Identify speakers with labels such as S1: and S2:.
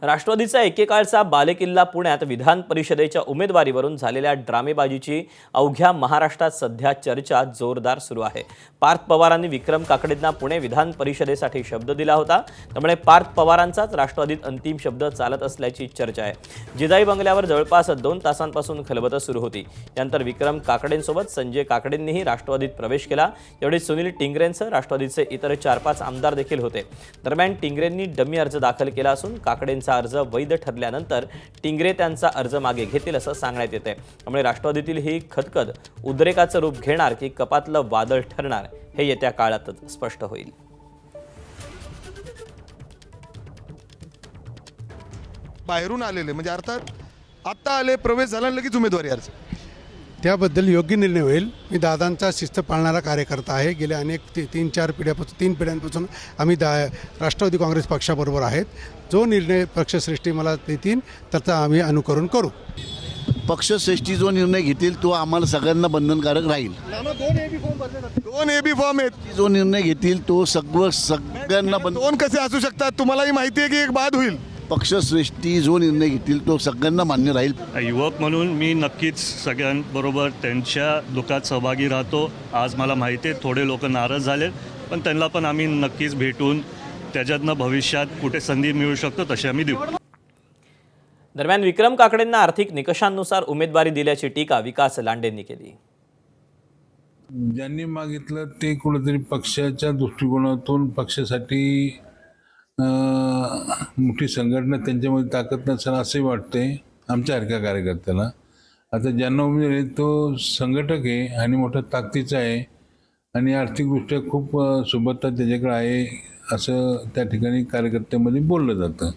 S1: राष्ट्रवादीचा एकेकाळचा बालेकिल्ला पुण्यात विधान परिषदेच्या उमेदवारीवरून झालेल्या ड्रामेबाजीची अवघ्या महाराष्ट्रात सध्या चर्चा जोरदार सुरू आहे। पार्थ पवारांनी विक्रम काकडेंना पुणे विधान परिषदेसाठी शब्द दिला होता, त्यामुळे पार्थ पवारांचाच राष्ट्रवादीत अंतिम शब्द चालत असल्याची चर्चा आहे। जिजाई बंगल्यावर जवळपास 2 तासांपासून खलबतं सुरू होती। त्यानंतर विक्रम काकडेंसोबत संजय काकडेंनीही राष्ट्रवादीत प्रवेश केला। यावेळी सुनील टिंगरेंसह राष्ट्रवादीचे इतर 4-5 आमदार देखील होते। दरम्यान टिंगरेंनी डमी अर्ज दाखल केला असून काकडेंचा अर्ज वैध ठरल्यानंतर टिंगरे त्यांचा अर्ज मागे घेतील असं सांगण्यात येते। त्यामुळे राष्ट्रवादीतील ही खदखद उद्रेकाचं रूप घेणार की कपातलं वादळ ठरणार हे येत्या काळातच स्पष्ट होईल।
S2: बाहेरून आलेले म्हणजे अर्थात आत्ता आले, प्रवेश झाला आणि लगेच उमेदवारी अर्ज,
S3: त्याबद्दल योग्य निर्णय होईल। मी दादांचा शिस्त पाळणारा कार्यकर्ता आहे। गेल्या अनेक 3-4 पिढ्यांपासून आम्ही राष्ट्रवादी काँग्रेस पक्षाबरोबर आहेत। जो निर्णय पक्षश्रेष्ठी मला देतील त्याचा आम्ही अनुकरण करू।
S4: पक्षश्रेष्ठी जो निर्णय घेतील तो आम्हाला सगळ्यांना बंधनकारक राहील।
S2: 2 एबी फॉर्म आहेत,
S4: जो निर्णय घेतील तो सगळ्यांना
S2: 2 कसे असू शकतात तुम्हालाही माहिती आहे की एक बाद होईल।
S4: पक्षश्रेष्ठी जो निर्णय घेतील तो सगळ्यांना मान्य राहील।
S5: युवक म्हणून मी नक्कीच सगळ्यांबरोबर त्यांच्या दुःखात सहभागी राहतो। आज मला माहिती आहे थोडे लोक नाराज झाले, पण त्यांना पण आम्ही नक्कीच भेटून त्याच्यातनं भविष्यात कुठे संधी मिळू शकतो तशी आम्ही देऊ।
S1: दरम्यान विक्रम काकडेंना आर्थिक निकषांनुसार उमेदवारी दिल्याची टीका विकास लांडेंनी केली।
S6: ज्यांनी मागितलं ते कुठेतरी पक्षाच्या दृष्टिकोनातून पक्षासाठी मोठी संघटना त्यांच्यामध्ये ताकद नसेल असंही वाटते आमच्यासारख्या कार्यकर्त्याला। आता ज्यांना उमेद आहे तो संघटक आहे आणि मोठा ताकदीचा आहे आणि आर्थिकदृष्ट्या खूप सुबत्ता त्याच्याकडे आहे असं त्या ठिकाणी कार्यकर्त्यामध्ये बोललं जातं।